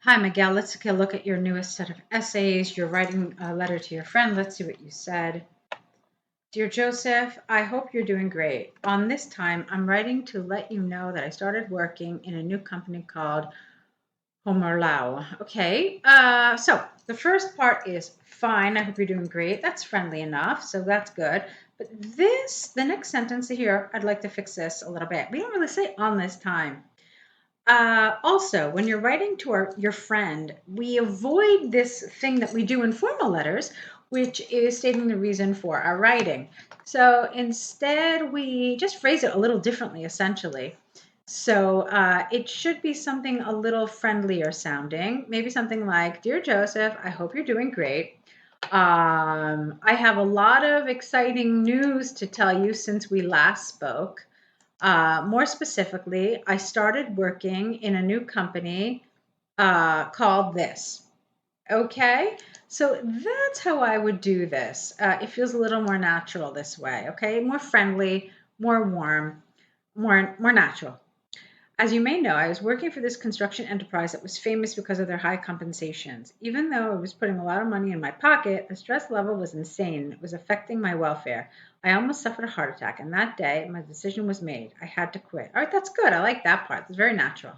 Hi, Miguel. Let's take a look at your newest set of essays. You're writing a letter to your friend. Let's see what you said. Dear Joseph, I hope you're doing great. On this time, I'm writing to let you know that I started working in a new company called Homerlau. Okay, so the first part is fine. I hope you're doing great. That's friendly enough, so that's good. But the next sentence here, I'd like to fix this a little bit. We don't really say on this time. Also, when you're writing to your friend, we avoid this thing that we do in formal letters, which is stating the reason for our writing. So instead, we just phrase it a little differently, essentially. So it should be something a little friendlier sounding, maybe something like, Dear Joseph, I hope you're doing great. I have a lot of exciting news to tell you since we last spoke. More specifically, I started working in a new company called this. Okay, so that's how I would do this. It feels a little more natural this way. Okay, more friendly, more warm, more natural. As you may know, I was working for this construction enterprise that was famous because of their high compensations. Even though I was putting a lot of money in my pocket, the stress level was insane. It was affecting my welfare. I almost suffered a heart attack, and that day, my decision was made. I had to quit. All right, that's good. I like that part. It's very natural.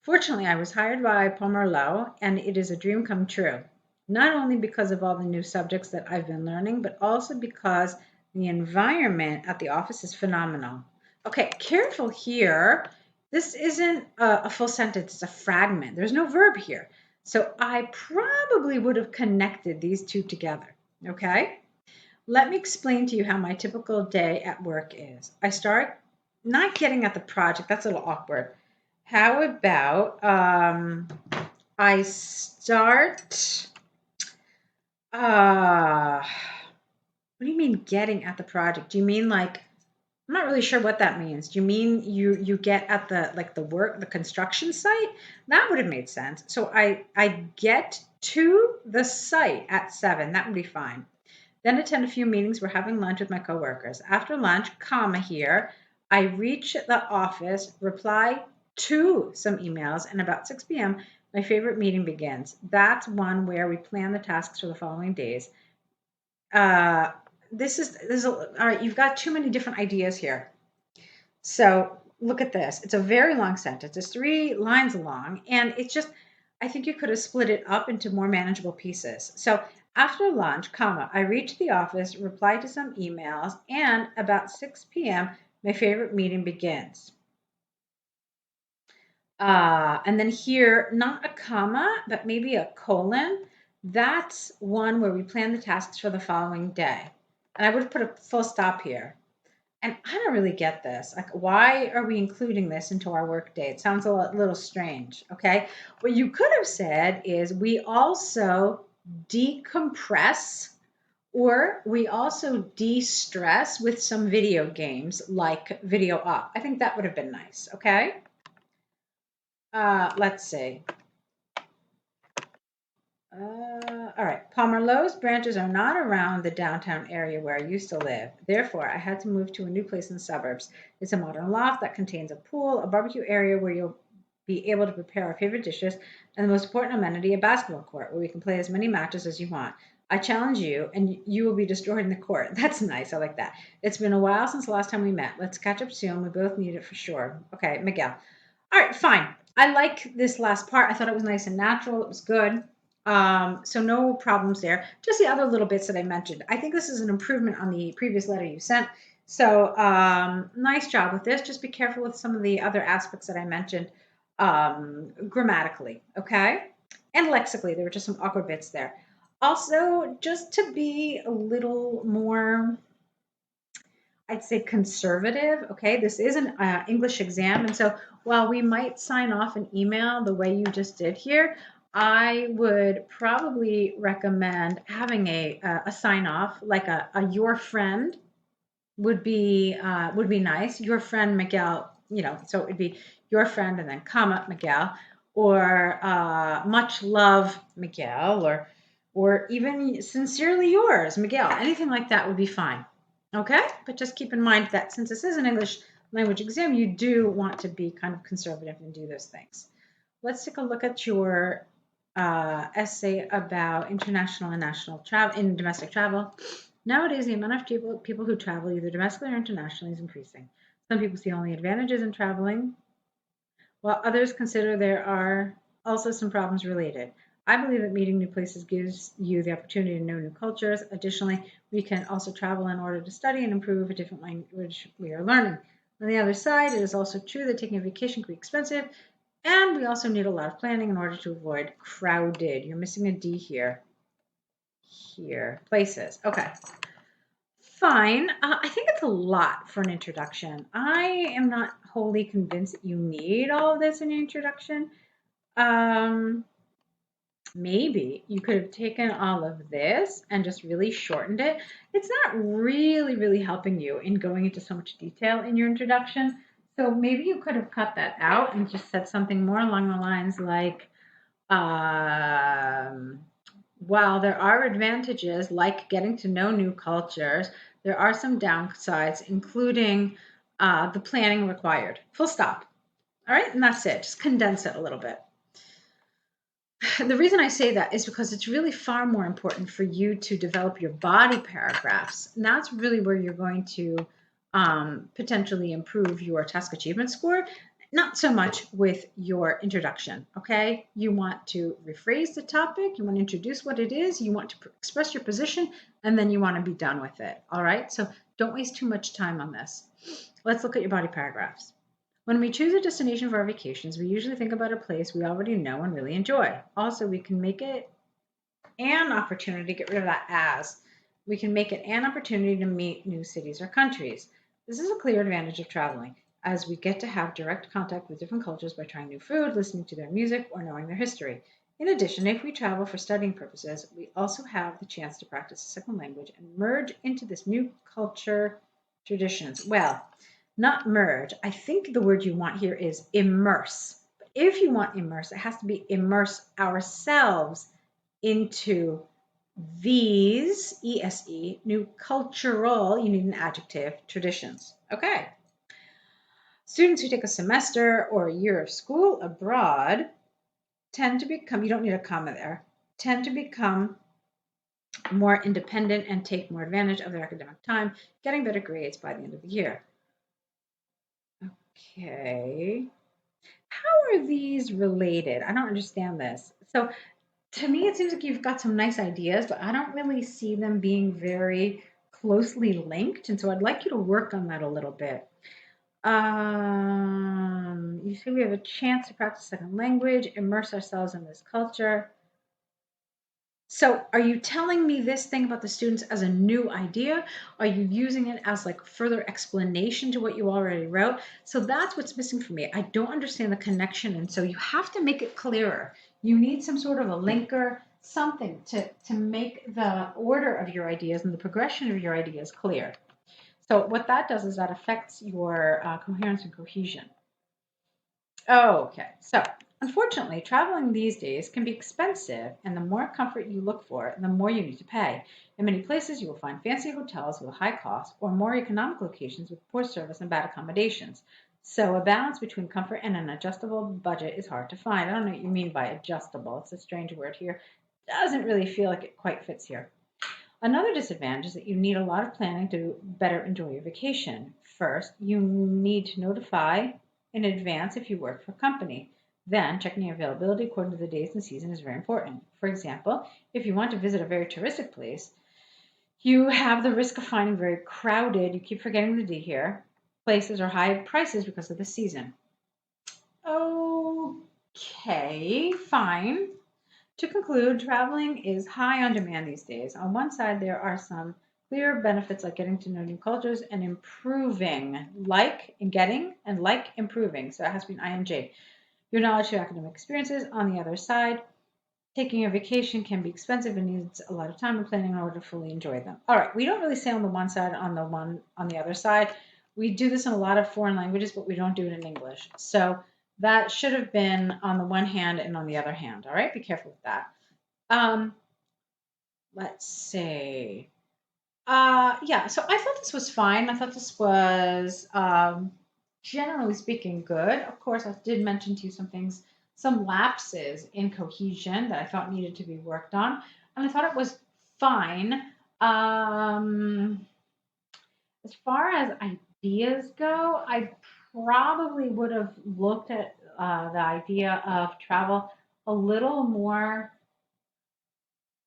Fortunately, I was hired by Pomerleau, and it is a dream come true. Not only because of all the new subjects that I've been learning, but also because the environment at the office is phenomenal. Okay, careful here. This isn't a full sentence, it's a fragment. There's no verb here. So I probably would have connected these two together. Okay? Let me explain to you how my typical day at work is. I start not getting at the project, that's a little awkward. How about I start what do you mean getting at the project? Do you mean like I'm not really sure what that means. Do you mean you get at the like the work, the construction site? That would have made sense. So I get to the site at 7. That would be fine. Then attend a few meetings. We're having lunch with my coworkers. After lunch, comma here, I reach the office, reply to some emails, and about 6 p.m., my favorite meeting begins. That's one where we plan the tasks for the following days. Uh, all right. You've got too many different ideas here. So look at this. It's a very long sentence. It's 3 lines long, and it's just I think you could have split it up into more manageable pieces. So after lunch, comma, I reach the office, reply to some emails, and about 6 p.m., my favorite meeting begins. And then here, not a comma, but maybe a colon. That's one where we plan the tasks for the following day. And I would have put a full stop here. And I don't really get this. Like, why are we including this into our workday? It sounds a little strange. Okay. What you could have said is we also decompress or we also de-stress with some video games like Video Up. I think that would have been nice. Okay. Let's see. All right. Pomerleau's branches are not around the downtown area where I used to live. Therefore, I had to move to a new place in the suburbs. It's a modern loft that contains a pool, a barbecue area where you'll be able to prepare our favorite dishes, and the most important amenity, a basketball court where we can play as many matches as you want. I challenge you, and you will be destroyed in the court. That's nice. I like that. It's been a while since the last time we met. Let's catch up soon. We both need it for sure. Okay, Miguel. All right, fine. I like this last part. I thought it was nice and natural. It was good. So no problems there. Just the other little bits that I mentioned. I think this is an improvement on the previous letter you sent. So nice job with this. Just be careful with some of the other aspects that I mentioned grammatically, okay? And lexically, there were just some awkward bits there. Also, just to be a little more, I'd say conservative, okay? This is an English exam, and so while we might sign off an email the way you just did here, I would probably recommend having a sign off like a your friend would be nice. Your friend Miguel, so it would be your friend and then comma Miguel, or much love Miguel, or even sincerely yours Miguel. Anything like that would be fine. Okay, but just keep in mind that since this is an English language exam, you do want to be kind of conservative and do those things. Let's take a look at your essay about international and national travel in domestic travel. Nowadays, the amount of people who travel either domestically or internationally is increasing. Some people see only advantages in traveling, while others consider there are also some problems related. I believe that meeting new places gives you the opportunity to know new cultures. Additionally, we can also travel in order to study and improve a different language we are learning. On the other side, it is also true that taking a vacation can be expensive, and we also need a lot of planning in order to avoid crowded. You're missing a D here. Here. Places. Okay. Fine. I think it's a lot for an introduction. I am not wholly convinced that you need all of this in an introduction. Um, Maybe you could have taken all of this and just really shortened it. It's not really helping you in going into so much detail in your introduction. So maybe you could have cut that out and just said something more along the lines like, um, while there are advantages like getting to know new cultures, there are some downsides, including the planning required. Full stop. All right, and that's it. Just condense it a little bit. The reason I say that is because it's really far more important for you to develop your body paragraphs. And that's really where you're going to potentially improve your task achievement score, not so much with your introduction. Okay. You want to rephrase the topic, you want to introduce what it is, you want to express your position, and then you want to be done with it. All right. So don't waste too much time on this. Let's look at your body paragraphs. When we choose a destination for our vacations, we usually think about a place we already know and really enjoy. Also, we can make it an opportunity, get rid of that as. We can make it an opportunity to meet new cities or countries. This is a clear advantage of traveling, as we get to have direct contact with different cultures by trying new food, listening to their music, or knowing their history. In addition, if we travel for studying purposes, we also have the chance to practice a second language and merge into this new culture traditions. Well, not merge. I think the word you want here is immerse. But if you want immerse, it has to be immerse ourselves into these, ESE, new cultural, you need an adjective, traditions. Okay. Students who take a semester or a year of school abroad tend to become, you don't need a comma there, tend to become more independent and take more advantage of their academic time, getting better grades by the end of the year. Okay. How are these related? I don't understand this. So to me, it seems like you've got some nice ideas, but I don't really see them being very closely linked. And so I'd like you to work on that a little bit. You see, we have a chance to practice second language, immerse ourselves in this culture. So are you telling me this thing about the students as a new idea? Are you using it as like further explanation to what you already wrote? So that's what's missing for me. I don't understand the connection. And so you have to make it clearer. You need some sort of a linker, something to make the order of your ideas and the progression of your ideas clear. So what that does is that affects your coherence and cohesion. Okay, so unfortunately, traveling these days can be expensive, and the more comfort you look for, the more you need to pay. In many places, you will find fancy hotels with high costs or more economic locations with poor service and bad accommodations. So a balance between comfort and an adjustable budget is hard to find. I don't know what you mean by adjustable. It's a strange word here. Doesn't really feel like it quite fits here. Another disadvantage is that you need a lot of planning to better enjoy your vacation. First, you need to notify in advance if you work for a company. Then, checking your availability according to the days and season is very important. For example, if you want to visit a very touristic place, you have the risk of finding very crowded, you keep forgetting the D here, places or high prices because of the season. Okay, fine. To conclude, traveling is high on demand these days. On one side, there are some clear benefits like getting to know new cultures and improving, like in getting and like improving. So it has to be an ing. Your knowledge to academic experiences. On the other side, taking a vacation can be expensive and needs a lot of time and planning in order to fully enjoy them. All right, we don't really say on the one side, on the other side. We do this in a lot of foreign languages, but we don't do it in English. So that should have been on the one hand and on the other hand. All right, be careful with that. Um, let's see. Yeah, so I thought this was fine. I thought this was, generally speaking, good. Of course, I did mention to you some things some lapses in cohesion that I thought needed to be worked on, and I thought it was fine. Um, as far as ideas go, I probably would have looked at the idea of travel a little more.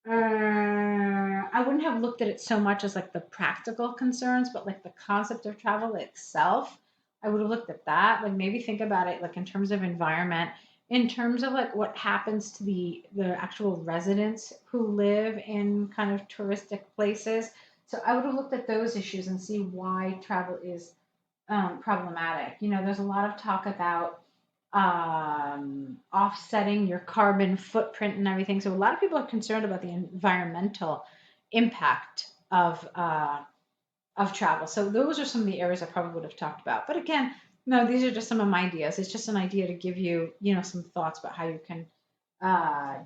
I wouldn't have looked at it so much as like the practical concerns, but like the concept of travel itself. I would have looked at that. Like maybe think about it like in terms of environment, in terms of like what happens to the actual residents who live in kind of touristic places. So I would have looked at those issues and see why travel is problematic. You know, there's a lot of talk about offsetting your carbon footprint and everything. So a lot of people are concerned about the environmental impact of travel. So those are some of the areas I probably would have talked about. But again, no, these are just some of my ideas. It's just an idea to give you, you know, some thoughts about how you can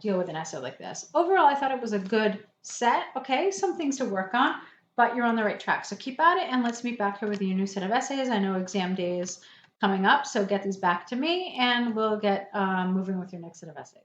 deal with an essay like this. Overall, I thought it was a good set. Okay, some things to work on, but you're on the right track. So keep at it, and let's meet back here with your new set of essays. I know exam day is coming up, so get these back to me, and we'll get moving with your next set of essays.